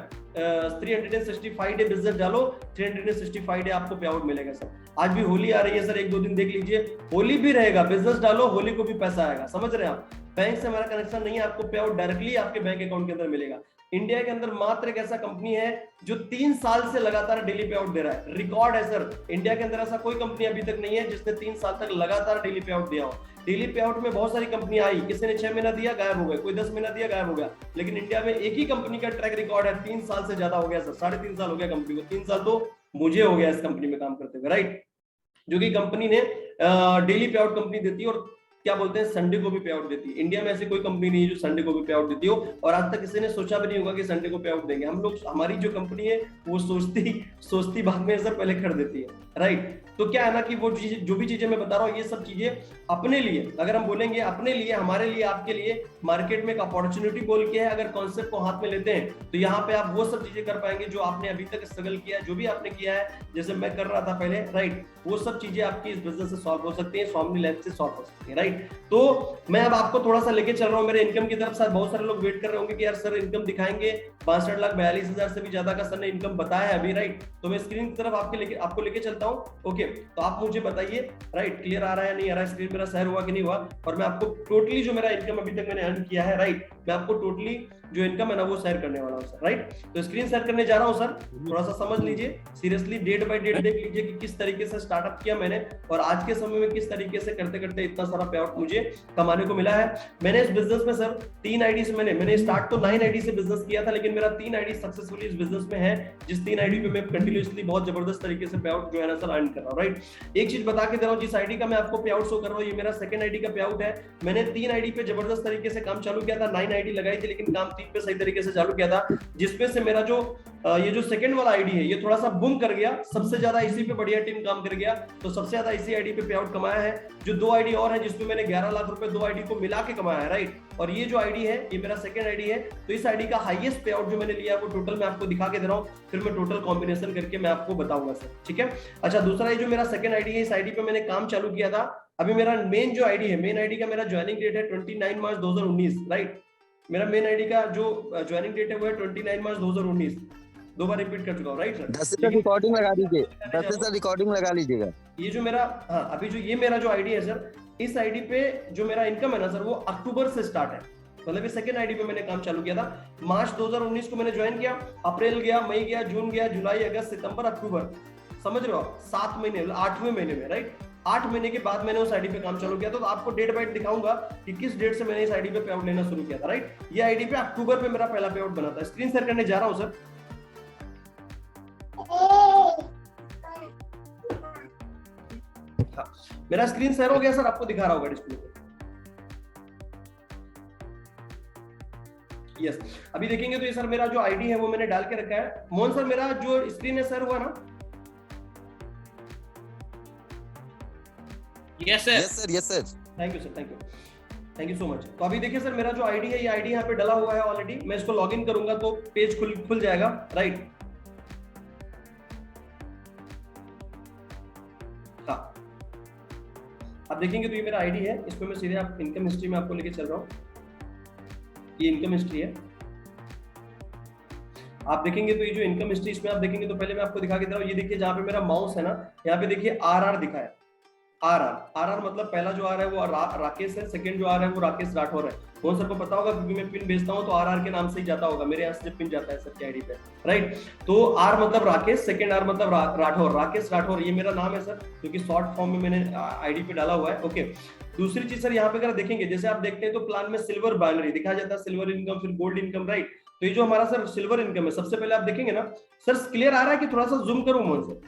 365 डे बिजनेस डालो, 365 डे आपको पे आउट मिलेगा सर। आज भी होली आ रही है सर, 1-2 दिन देख लीजिए, होली भी रहेगा, बिजनेस डालो, होली को भी पैसा आएगा, समझ रहे हैं आप। बैंक से हमारा कनेक्शन नहीं है, आपको पे आउट डायरेक्टली आपके बैंक अकाउंट के अंदर मिलेगा। इंडिया के अंदर मात्र एक ऐसा कंपनी है जो 3 साल से लगातार डेली पे आउट दे रहा है, रिकॉर्ड है सर। इंडिया के अंदर ऐसा कोई कंपनी अभी तक नहीं है जिसने 3 साल तक लगातार डेली पे आउट दिया हो। डेली पे आउट में बहुत सारी कंपनी आई, किसी ने 6 महीना दिया, गायब हो गए, कोई 10 महीना दिया, गायब हो गया। लेकिन इंडिया में एक ही कंपनी का ट्रैक रिकॉर्ड है, 3 साल से ज्यादा हो गया सर, 3.5 साल हो गया कंपनी को, 3 साल तो मुझे हो गया इस कंपनी में काम करते हुए, राइट। जो कि कंपनी ने डेली पे आउट कंपनी देती है और क्या बोलते हैं, संडे को भी पे आउट देती है। इंडिया में ऐसी कोई कंपनी नहीं है जो संडे को भी पे आउट देती हो, और आज तक किसी ने सोचा भी नहीं होगा कि संडे को पे आउट देंगे। हम लोग, हमारी जो कंपनी है वो सोचती बाद में सर पहले कर देती है, राइट। तो क्या है ना कि वो जो भी चीजें मैं बता रहा हूँ, ये सब चीजें अपने लिए, अगर हम बोलेंगे अपने लिए, हमारे लिए, आपके लिए मार्केट में एक अपॉर्चुनिटी बोल के है। अगर कॉन्सेप्ट को हाथ में लेते हैं तो यहाँ पे आप वो सब चीजें कर पाएंगे जो आपने अभी तक स्ट्रगल किया है, जो भी आपने किया है, जैसे मैं कर रहा था पहले, राइट, वो सब चीजें आपकी इस बिजनेस से सॉल्व हो सकती है, स्वामिनी लाइफ से सॉल्व हो सकती है, राइट। तो मैं अब आपको थोड़ा सा लेके चल रहा हूँ मेरे इनकम की तरफ। सर बहुत सारे लोग वेट कर रहे होंगे कि यार सर इनकम दिखाएंगे, 62,42,000 से भी ज्यादा का सर ने इनकम बताया है अभी, राइट। तो मैं स्क्रीन की तरफ आपको लेके चलता हूँ, ओके। तो आप मुझे बताइए, राइट, क्लियर आ रहा है नहीं आ रहा है, स्क्रीन मेरा शेयर हुआ कि नहीं हुआ, और मैं आपको टोटली जो मेरा इनकम अभी तक मैंने अर्न किया है, राइट, मैं आपको टोटली जो इनकम है ना वो शेयर करने वाला हूँ सर, राइट। तो स्क्रीन शेयर करने जा रहा हूँ सर, थोड़ा सा समझ लीजिए, सीरियसली डेट बाय डेट देख लीजिए कि किस तरीके से स्टार्टअप किया मैंने, और आज के समय में किस तरीके से करते करते इतना सारा पे आउट मुझे कमाने को मिला है। मैंने इस बिजनेस में सर 3 आईडी से मैंने स्टार्ट तो 9 आईडी से बिजनेस किया था, लेकिन मेरा 3 आईडी सक्सेसफुली इस बिजनेस में है, जिस 3 आईडी पे मैं कंटिन्यूअसली बहुत जबरदस्त तरीके से पे आउट जो है ना सर अर्न कर रहा हूँ, राइट। एक चीज बता के दे रहा हूँ, जिस आईडी का मैं आपको पे आउट शो कर रहा हूँ, ये मेरा सेकंड आईडी का पे आउट है। मैंने 3 आईडी पे जबरदस्त तरीके से काम चालू किया था, 9 आईडी लगाई थी, लेकिन काम 3 पे सही तरीके से चालू किया था, जिसपे से मेरा जो ये जो सेकंड वाला आईडी है ये थोड़ा सा बूम कर गया, सबसे ज्यादा इसी पे बढ़िया टीम काम कर गया, तो सबसे ज्यादा इसी आईडी पे पे आउट कमाया है। जो 2 आईडी और है जिसमें मैंने 11 लाख रुपए 2 आईडी को मिला के कमाया है, राइट। और ये जो आईडी है ये मेरा सेकंड आईडी है, तो इस आईडी का हाईएस्ट पे आउट जो मैंने लिया है वो टोटल मैं आपको दिखा के दे रहा हूँ, फिर मैं टोटल कॉम्बिनेशन करके मैं आपको बताऊंगा सर, ठीक है। अच्छा, दूसरा ये जो मेरा सेकंड आईडी है, इस आईडी पे मैंने काम चालू किया था। अभी मेरा मेन जो आईडी है, मेन आईडी का मेरा ज्वाइनिंग डेट है 29 मार्च 2019, राइट। मेरा मेन आईडी का जो ज्वाइनिंग डेट है वो है 29 मार्च 2019, 2 बार रिपीट कर चुका हूँ, राइट सर। 10 से रिकॉर्डिंग लगा दीजिए, 10 से रिकॉर्डिंग लगा लीजिएगा। ये जो मेरा, हाँ, अभी जो ये मेरा जो आईडी है सर, इस आईडी पे जो मेरा इनकम है ना सर वो अक्टूबर से स्टार्ट है, मतलब ये सेकंड आईडी पे मैंने काम चालू किया था। मार्च 2019 को मैंने ज्वाइन किया, अप्रैल गया, मई गया, जून गया, जुलाई, अगस्त, सितंबर, अक्टूबर, समझ रहे हो आप, 7 महीने, 8वें महीने में, राइट। 8 महीने के बाद मैंने उस आईडी पे काम चालू किया था। तो आपको डेट बाय डेट दिखाऊंगा कि किस डेट से मैंने इस आईडी पे पे आउट लेना शुरू किया था, राइट। ये आईडी पे अक्टूबर पे मेरा पहला पे आउट बना था। स्क्रीन शेयर करने जा रहा हूं सर। हाँ, मेरा स्क्रीन शेयर हो गया सर, आपको दिखा रहा होगा डिस्प्ले पे। यस, अभी देखेंगे तो ये सर मेरा जो आईडी है वो मैंने डाल के रखा है। मोहन सर, मेरा जो स्क्रीन है सर हुआ ना? Yes sir, yes sir, yes sir. Thank you sir, thank you, thank you so much. तो अभी देखिए सर, मेरा जो आईडी है, ये आईडी यहाँ पे डला हुआ है ऑलरेडी। मैं इसको लॉगिन करूंगा तो पेज खुल जाएगा, राइट। हाँ, आप देखेंगे तो ये मेरा आईडी है। इसमें मैं सीधे आप इनकम हिस्ट्री में आपको लेके चल रहा हूँ। ये इनकम हिस्ट्री है। आप देखेंगे तो ये जो इनकम हिस्ट्री, इसमें आप देखेंगे तो पहले मैं आपको दिखा के दे रहा हूँ। ये देखिए, जहाँ पे मेरा माउस है ना, यहाँ पे देखिए आर दिखा है। आर मतलब पहला जो आ रहा है वो राकेश है, सेकंड जो आ रहा है वो राकेश राठौर है। वो सबको पता होगा क्योंकि मैं पिन भेजता हूँ तो आर के नाम से ही जाता होगा, मेरे यहाँ से पिन जाता है सर की आईडी पे, राइट। तो आर मतलब राकेश, सेकंड आर मतलब राठौर, राकेश राठौर, ये मेरा नाम है सर, जो कि शॉर्ट फॉर्म में मैंने आईडी पे डाला हुआ है। ओके, दूसरी चीज सर, यहाँ पे अगर देखेंगे, जैसे आप देखते हैं तो प्लान में सिल्वर बाइनरी दिखाया जाता है, सिल्वर इनकम, फिर गोल्ड इनकम, राइट। तो ये जो हमारा सर सिल्वर इनकम है, सबसे पहले आप देखेंगे ना सर, क्लियर आ रहा है कि थोड़ा सा जूम करूं मोहन सर?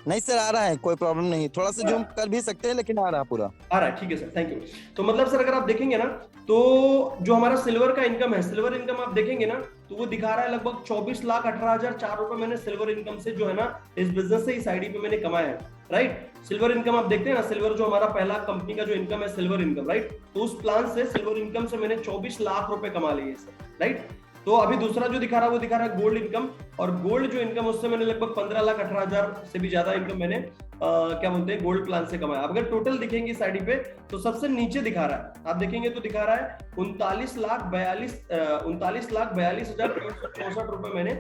नहीं सर, आ रहा है, कोई प्रॉब्लम नहीं, थोड़ा सा जूम कर भी सकते हैं, लेकिन आ रहा है पूरा। आ रहा है, ठीक है सर, थैंक यू। तो मतलब सर अगर आप देखेंगे ना, तो जो हमारा सिल्वर का इनकम है, सिल्वर इनकम आप देखेंगे ना तो वो दिखा रहा है लगभग 24,18,004 रुपए मैंने सिल्वर इनकम से जो है ना इस बिजनेस से, इस आईडी पे मैंने कमाया है, राइट। सिल्वर इनकम आप देखते हैं ना, सिल्वर जो हमारा पहला कंपनी का जो इनकम है सिल्वर इनकम, राइट। तो उस प्लान से सिल्वर इनकम से मैंने 24 लाख रुपए कमा लिए सर, राइट। तो अभी दूसरा जो दिखा रहा है वो दिखा रहा है गोल्ड इनकम, और गोल्ड जो इनकम उससे मैंने लगभग 15,18,000 से भी ज्यादा इनकम मैंने क्या बोलते हैं गोल्ड प्लान से कमाया। अगर टोटल दिखेंगे इस आईडी पे तो सबसे नीचे दिखा रहा है, आप देखेंगे तो दिखा रहा है 39,42,564 रुपए मैंने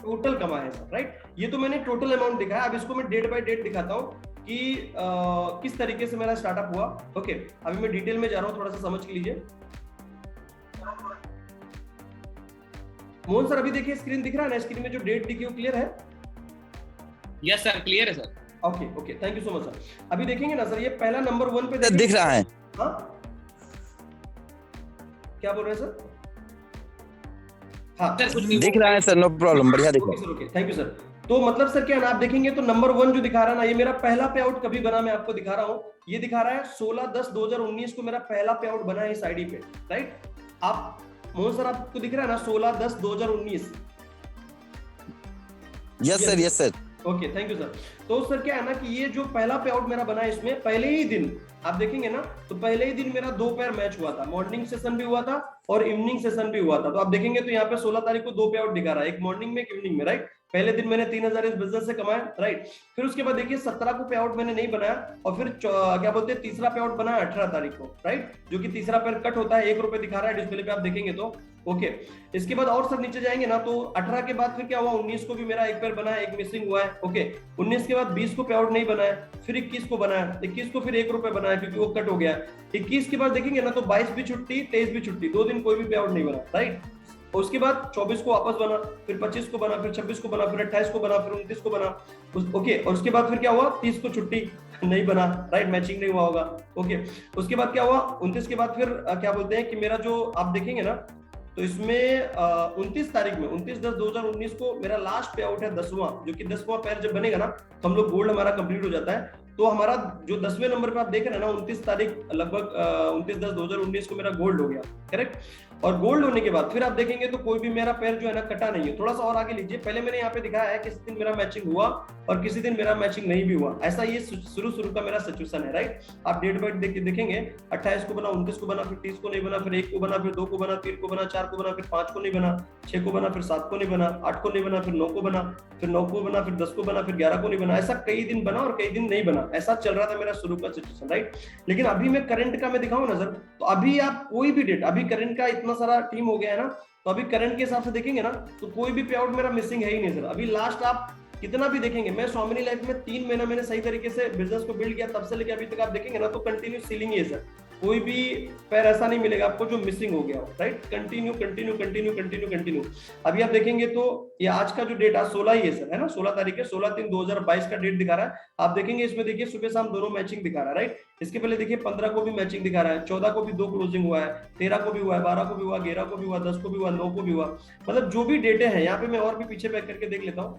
टोटल कमाए, राइट। ये तो मैंने टोटल अमाउंट दिखाया। अब इसको मैं डेट बाय डेट दिखाता हूँ कि किस तरीके से मेरा स्टार्टअप हुआ। ओके, अभी मैं डिटेल में जा रहा हूँ, थोड़ा सा समझ के लीजिए। मोहन सर, अभी देखिए स्क्रीन दिख रहा है ना, स्क्रीन में जो डेट दिखी वो क्लियर है? यस सर, क्लियर है sir. Okay okay, thank you so much sir. अभी देखेंगे ना सर, ये पहला नंबर 1 पे दिख रहा है। हाँ, क्या बोल रहे हैं सर? हाँ सर, दिख रहा है सर, नो प्रॉब्लम, बढ़िया दिख रहा है। Okay, thank you sir. तो मतलब सर क्या ना, आप देखेंगे तो नंबर 1 जो दिखा रहा है ना, ये मेरा पहला पे आउट कभी बना, मैं आपको दिखा रहा हूँ। ये दिखा रहा है 16/10/2019 को मेरा पहला पे आउट बना है इस आईडी पे, राइट। आप मोहन सर, आपको दिख रहा है ना 16/10/2019? Yes sir, yes sir. Okay, thank you sir. तो सर क्या है ना कि ये जो पहला पे आउट मेरा बना है, इसमें पहले ही दिन आप देखेंगे ना तो पहले ही दिन मेरा 2 पेयर मैच हुआ था, मॉर्निंग सेशन भी हुआ था और इवनिंग सेशन भी हुआ था। तो आप देखेंगे तो यहाँ पे 16 तारीख को 2 पे आउट दिखा रहा है, एक मॉर्निंग में, एक इवनिंग में, राइट। पहले दिन मैंने 3,000 इस बिजनेस से कमाया, राइट। फिर उसके बाद देखिए 17 को पे आउट मैंने नहीं बनाया, और फिर क्या बोलते हैं तीसरा पे आउट बनाया 18 तारीख को, राइट। जो कि तीसरा पेयर कट होता है, 1 रुपए दिखा रहा है डिस्प्ले पे, आप देखेंगे तो ओके। इसके बाद और सर नीचे जाएंगे ना तो 18 के बाद फिर क्या हुआ, 19 को भी मेरा एक पेयर बनाया, एक मिसिंग हुआ है, ओके। 19 के बाद 20 को पे आउट नहीं बनाया, फिर 21 को बनाया, 21 को फिर 1 रुपए बनाया क्योंकि वो कट हो गया। 21 के बाद देखेंगे ना तो 22 भी छुट्टी, 23 भी छुट्टी, 2 दिन कोई भी पे आउट नहीं बना, राइट। और उसके बाद 24 को वापस बना, फिर 25 को बना, फिर 26 को बना, फिर 28 को बना, फिर 29 को बना, ओके। और उसके बाद फिर क्या हुआ, 30 को छुट्टी नहीं बना, राइट, मैचिंग नहीं हुआ होगा, ओके। उसके बाद क्या हुआ, 29 के बाद फिर क्या बोलते हैं कि मेरा जो आप देखेंगे ना तो इसमें 29 तारीख में 29/10/2019 को मेरा लास्ट पे आउट है 10वां, जो कि 10वां पैर जब बनेगा ना तो हम लोग गोल्ड हमारा कंप्लीट हो जाता है। तो हमारा जो 10वें नंबर पे आप देख रहे हैं ना 29 तारीख लगभग 29/10/2019 को मेरा गोल्ड हो गया, करेक्ट। और गोल्ड होने के बाद फिर आप देखेंगे तो कोई भी मेरा पैर जो है ना कटा नहीं है। थोड़ा सा और आगे लीजिए, पहले मैंने यहाँ पे दिखाया है किसी दिन मेरा मैचिंग हुआ और किसी दिन मेरा मैचिंग नहीं भी हुआ, ऐसा ये शुरू का मेरा सिचुएशन है, राइट। आप डेट बाय डेट देखेंगे 28 को बना, 29 को बना, फिर 30 को नहीं बना, फिर 1 को बना, फिर 2 को बना, 3 को बना, 4 को बना, फिर 5 को नहीं बना, 6 को बना, फिर 7 को नहीं बना, 8 को नहीं बना, फिर 9 को बना, फिर 9 को बना, फिर 10 को बना, फिर 11 को नहीं बना। ऐसा कई दिन बना और कई दिन नहीं बना, ऐसा चल रहा था मेरा शुरू का सिचुएशन, राइट। लेकिन अभी मैं करंट का मैं दिखाऊं ना सर, तो अभी आप कोई भी डेट, अभी करंट का इतना सारा टीम हो गया है ना, तो अभी करंट के हिसाब से देखेंगे ना तो कोई भी पे आउट मेरा मिसिंग है ही नहीं सर। अभी लास्ट आप कितना भी देखेंगे, मैं स्वामिनी लाइफ में 3 महीना मैंने सही तरीके से बिजनेस को बिल्ड किया, तब से लेके अभी तक आप देखेंगे ना तो कंटिन्यू सीलिंग ही है सर। कोई भी पैर ऐसा नहीं मिलेगा आपको जो मिसिंग हो गया हो, right. Continue continue continue continue continue. अभी आप देखेंगे तो ये आज का जो डेट आज 16 ही है सर, है ना, 16 तारीख है, 16/3/2022 का डेट दिखा रहा है। आप देखेंगे इसमें देखिए सुबह शाम दोनों मैचिंग दिखा रहा है, राइट। इसके पहले देखिए 15 को भी मैचिंग दिखा रहा है, 14 को भी 2 क्लोजिंग हुआ है, 13 को भी हुआ है, 12 को भी हुआ, 11 को भी हुआ, 10 को भी हुआ, 9 को भी हुआ। मतलब जो भी डेटे हैं यहाँ पे मैं और भी पीछे बैक करके देख लेता हूँ।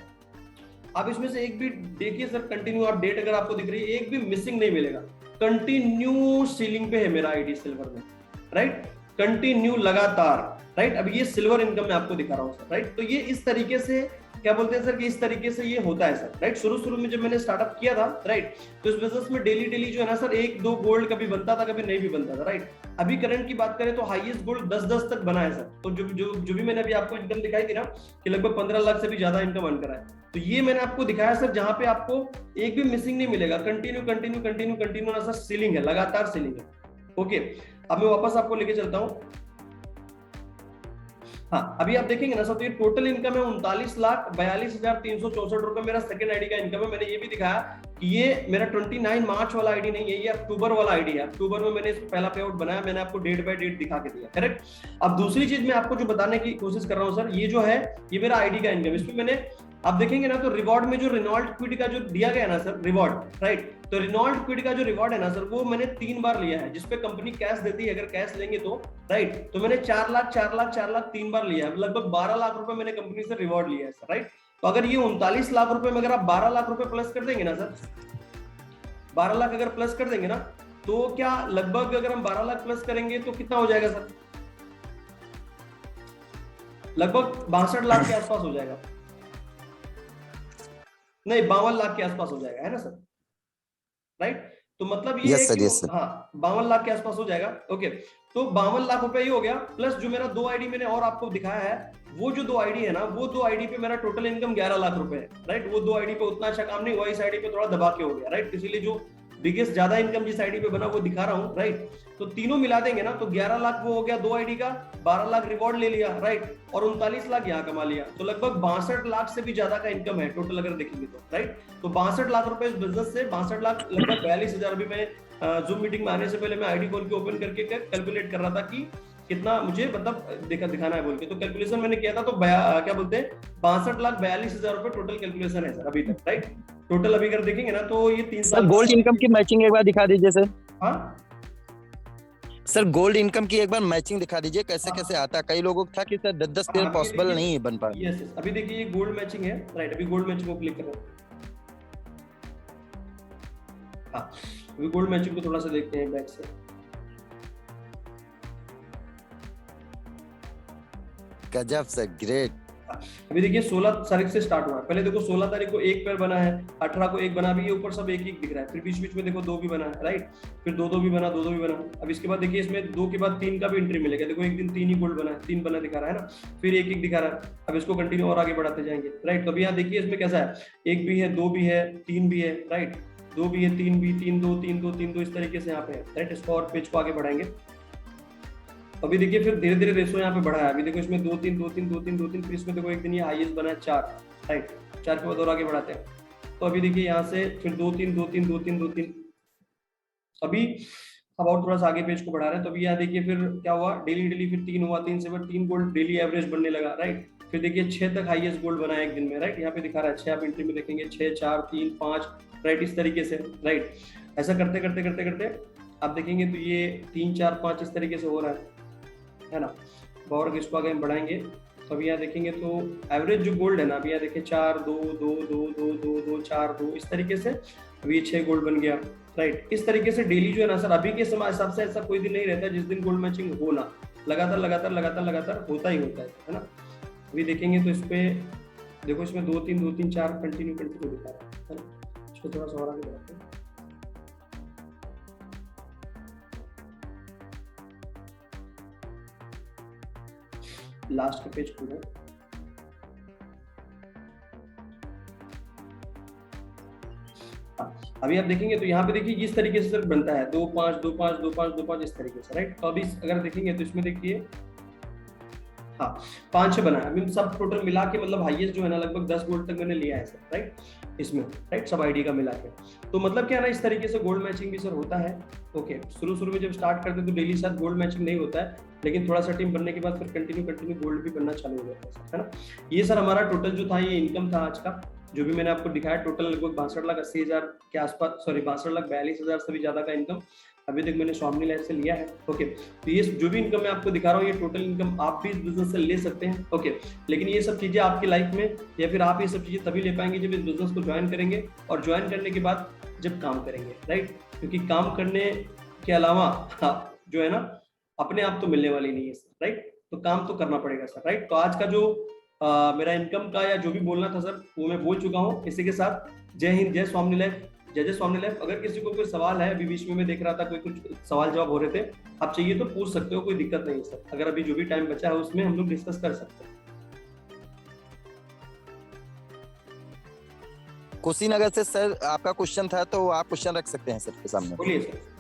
आप इसमें से एक भी देखिए सर, कंटिन्यू आप डेट अगर आपको दिख रही है एक भी मिसिंग नहीं मिलेगा, कंटिन्यू सीलिंग पे है मेरा आईडी सिल्वर में, राइट, कंटिन्यू लगातार, राइट। अब ये सिल्वर इनकम मैं आपको दिखा रहा हूँ सर, राइट। तो ये इस तरीके से क्या बोलते हैं सर कि इस तरीके से ये होता है सर, राइट। शुरू में जब मैंने स्टार्टअप किया था, राइट, तो इस बिजनेस में डेली जो है ना सर 1-2 गोल्ड कभी बनता था, कभी नहीं भी बनता था, राइट। अभी करंट की बात करें तो हाईएस्ट गोल्ड 10 तक बना है सर। तो जो भी मैंने अभी आपको इनकम दिखाई थी ना कि लगभग 15 लाख से भी ज्यादा इनकम अर्न करा है, तो ये मैंने आपको दिखाया सर जहां पे आपको एक भी मिसिंग नहीं मिलेगा, कंटिन्यू ना सर, सीलिंग है, लगातार सीलिंग है। ओके, अब मैं वापस आपको लेके चलता हूँ। हाँ, अभी आप देखेंगे ना सर, तो ये टोटल इनकम है 39,42,364 रुपए मेरा सेकंड आईडी का इनकम है। मैंने ये भी दिखाया कि ये मेरा 29 मार्च वाला आईडी नहीं है, ये अक्टूबर वाला आईडी है। अक्टूबर में मैंने इसको पहला पे आउट बनाया, मैंने आपको डेट बाय डेट दिखा के दिया, करेक्ट। अब दूसरी चीज मैं आपको जो बताने की कोशिश कर रहा हूँ सर, ये जो है ये मेरा आईडी का इनकम, इसमें मैंने आप देखेंगे ना तो रिवॉर्ड में जो रेनॉल्ट क्विड का जो दिया गया ना सर रिवॉर्ड, राइट, तो रेनॉल्ट क्विड का जो रिवॉर्ड है ना सर वो मैंने 3 बार लिया है, जिसपे कंपनी कैश देती है, अगर कैश लेंगे तो, राइट, तो मैंने 4 लाख 3 बार लिया है, लगभग 12 लाख रुपए मैंने कंपनी से रिवॉर्ड लिया है सर, राइट। तो अगर ये 39 लाख रुपए में अगर आप 12 लाख रुपए प्लस कर देंगे ना सर, 12 लाख अगर प्लस कर देंगे ना, तो क्या लगभग अगर हम 12 लाख प्लस करेंगे तो कितना हो जाएगा सर, लगभग 62 लाख के आसपास हो जाएगा, नहीं 52 लाख के आसपास हो जाएगा, है ना सर, राइट। तो मतलब ये है कि हाँ 52 लाख के आसपास हो जाएगा। ओके, तो 52 लाख रुपए ये हो गया, प्लस जो मेरा 2 आईडी मैंने और आपको दिखाया है, वो जो 2 आईडी है ना, वो 2 आईडी पे मेरा टोटल इनकम 11 लाख रुपए है, राइट। वो 2 आईडी पे उतना अच्छा काम नहीं हुआ, इस आईडी पे थोड़ा दबा के हो गया, राइट। इसीलिए जो बिगेस्ट ज्यादा इनकम जिस आईडी पे बना वो दिखा रहा हूँ, राइट। तो तीनों मिला देंगे ना तो 11 लाख वो हो गया 2 आईडी का, 12 लाख रिवॉर्ड ले लिया, राइट, और 39 लाख यहाँ कमा लिया, तो लगभग 62 लाख से भी ज्यादा का इनकम है टोटल अगर देखेंगे तो, राइट। तो 62 लाख रुपए इस बिजनेस से, 62 लाख लगभग 42,000। अभी मैं जूम मीटिंग में आने से पहले मैं आईडी खोल के ओपन करके कैलकुलेट कर रहा था कि कितना मुझे मतलब दिखाना है बोल के, तो कैलकुलेशन मैंने किया था, तो क्या बोलते हैं 62,42,000 रुपए टोटल कैलकुलेशन है सर अभी तक, राइट। टोटल अभी अगर देखेंगे ना तो ये 3 साल गोल्ड इनकम की मैचिंग एक बार दिखा दीजिए सर। हाँ सर गोल्ड इनकम की एक बार मैचिंग दिखा दीजिए, कैसे कैसे आता है। कई लोगों को था कि सर 10-10 पेयर पॉसिबल नहीं बन पा। यस, अभी देखिए ये गोल्ड मैचिंग है, राइट। अभी गोल्ड मैचिंग को क्लिक कर रहा हूं। हाँ, अभी गोल्ड मैचिंग को थोड़ा सा देखते हैं बैक से। गजब सर, ग्रेट। अभी देखिए 16 तारीख से स्टार्ट हुआ है। पहले देखो 16 तारीख को 1 पेयर बना है, 18 को 1 बना, भी ये ऊपर सब 1-1 दिख रहा है। फिर बीच में देखो 2 भी बना है, राइट, फिर 2-2 भी बना, 2-2 भी बना। अब इसके बाद देखिए इसमें 2 के बाद 3 का भी एंट्री मिलेगा। देखो एक दिन 3 ही गोल्ड बना है, 3 बना दिखा रहा है ना, फिर 1-1 दिखा रहा है। अब इसको कंटिन्यू और आगे बढ़ाते जाएंगे, राइट। तो अभी यहाँ देखिए इसमें कैसा है, 1 भी है, 2 भी है, 3 भी है, राइट, 2 भी है, 3 भी, 3-2 3-2 3-2 इस तरीके से यहाँ पे है, राइट। इसको और पेज को आगे बढ़ाएंगे। अभी देखिए फिर धीरे धीरे रेशो यहाँ पे बढ़ा है। अभी देखो इसमें 2-3 2-3 2-3 2-3, फिर इसमें देखो एक दिन ये हाईएस्ट बना है 4, राइट, 4 के बाद और आगे बढ़ाते हैं। तो अभी देखिए यहाँ से फिर 2-3 2-3 2-3 2-3। अभी अब और थोड़ा सा आगे पेज को बढ़ा रहे हैं। तो अभी यहाँ देखिए फिर क्या हुआ, डेली फिर 3 हुआ, 3 से फिर 3 गोल्ड डेली एवरेज बनने लगा, राइट। फिर देखिए 6 तक हाईएस्ट गोल्ड बना है एक दिन में, राइट। यहाँ पे दिखा रहा है 6, आप एंट्री में देखेंगे 6 4 3 5, राइट, इस तरीके से, राइट। ऐसा करते करते करते करते आप देखेंगे तो ये 3 4 5 इस तरीके से हो रहा है ना। और इसको आगे हम बढ़ाएंगे तो अभी यहाँ देखेंगे तो एवरेज जो गोल्ड है ना, अभी यहाँ देखिए 4 2 2 2 2 2 2 4 2 इस तरीके से अभी 6 गोल्ड बन गया, राइट। इस तरीके से डेली जो है ना सर, अभी के समय हिसाब से ऐसा कोई दिन नहीं रहता जिस दिन गोल्ड मैचिंग हो ना, लगातार लगातार लगातार लगातार होता ही होता है ना। अभी देखेंगे तो इस पे देखो इसमें 2 3 2 3 4 कंटिन्यू दिखा रहा है ना। इसको थोड़ा सा और आगे बढ़ाते हैं। लास्ट के पेज पूरा अभी आप देखेंगे तो यहाँ पे देखिए इस तरीके से सर बनता है 2 5 2 5 2 5 2 5 इस तरीके से, राइट। तो अभी अगर देखेंगे तो इसमें देखिए हाँ 5 बना है। अभी सब टोटल मिला के मतलब हाईएस्ट जो है ना लगभग 10 गोल्ड तक मैंने लिया है सर, राइट, इसमें, राइट, सब आईडी का मिला के। तो मतलब क्या है ना, इस तरीके से गोल्ड मैचिंग भी सर होता है। ओके, शुरू में जब स्टार्ट करते तो डेली साथ गोल्ड मैचिंग नहीं होता है, लेकिन थोड़ा सा टीम बनने के बाद फिर कंटिन्यू गोल्ड भी बनना चालू हो जाता है ना। ये सर हमारा टोटल जो था ये इनकम था आज का, जो भी मैंने आपको दिखाया। टोटल लगभग 62,80,000 के आसपास, सॉरी 62,42,000 से भी ज्यादा का इनकम अभी तक मैंने स्वामी लाइफ से लिया है। ओके, तो ये जो भी इनकम मैं आपको दिखा रहा हूँ, ये टोटल इनकम आप भी इस बिजनेस से ले सकते हैं। ओके, लेकिन ये सब चीजें आपकी लाइफ में या फिर आप ये सब चीजें तभी ले पाएंगे जब इस बिजनेस को ज्वाइन करेंगे, और ज्वाइन करने के बाद जब काम करेंगे, राइट। क्योंकि काम करने के अलावा जो है ना अपने आप तो मिलने वाली नहीं है सर, राइट। तो काम तो करना पड़ेगा सर, राइट। तो आज का जो मेरा इनकम का या जो भी बोलना था सर वो मैं बोल चुका हूँ। इसी के साथ जय हिंद, जय स्वामी लाइफ, जय जय स्वामी लाइफ। अगर किसी को कोई सवाल है, अभी बीच में मैं देख रहा था कोई कुछ सवाल जवाब हो रहे थे, आप चाहिए तो पूछ सकते हो, कोई दिक्कत नहीं है सर। अगर अभी जो भी टाइम बचा है उसमें हम लोग डिस्कस कर सकते हैं। कुशीनगर से सर आपका क्वेश्चन था, तो आप क्वेश्चन रख सकते हैं सर के सामने। बोलिए सर।